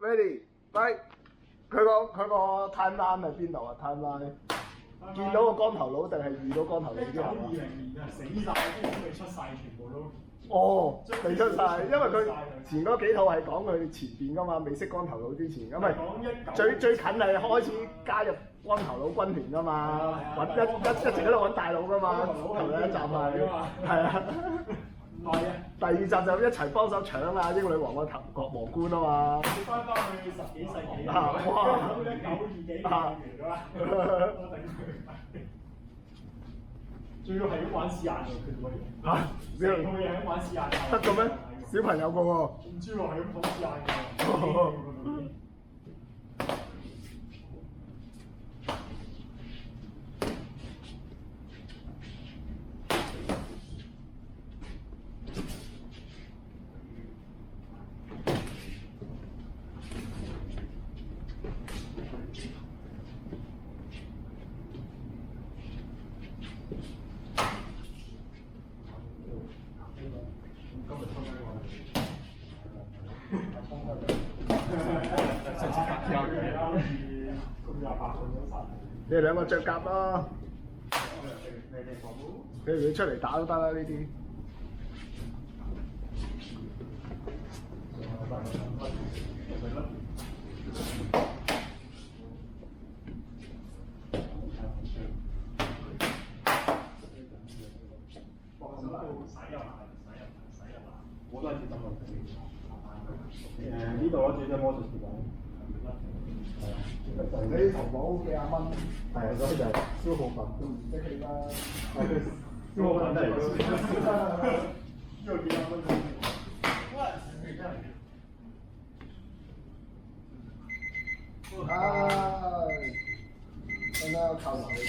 ，ready，fight。佢個 timeline 係邊度啊 ？timeline 見到個光頭佬定係遇到光頭佬之後啊1920年啊，死晒，啲人未出世，全部都。哦，未出晒，因為佢前嗰幾套係講佢前邊噶嘛，未識光頭佬之前，咁咪最近係開始加入光頭佬軍團噶嘛，揾一直喺度揾大佬噶嘛，頭一集係啊。唔係啊，第二集就一齊幫手搶啊英女王個頭國王冠啊嘛。翻去10幾世紀啊哇1920幾年完㗎啦，我頂佢。仲要係咁玩試眼㗎，佢嗰嘢。嚇？成套嘢咁玩試眼。得嘅咩？小朋友個喎。唔知喎，係咁講試眼㗎。你哋兩個着甲咯，你哋出嚟打都得啦呢啲。我都係接得落去。呢度攞住隻魔術貼你啲淘寶幾廿蚊，係啊，嗰啲就係消耗品，都唔識起啦。消耗品都係呢個幾廿蚊。唉，咁樣靠埋你。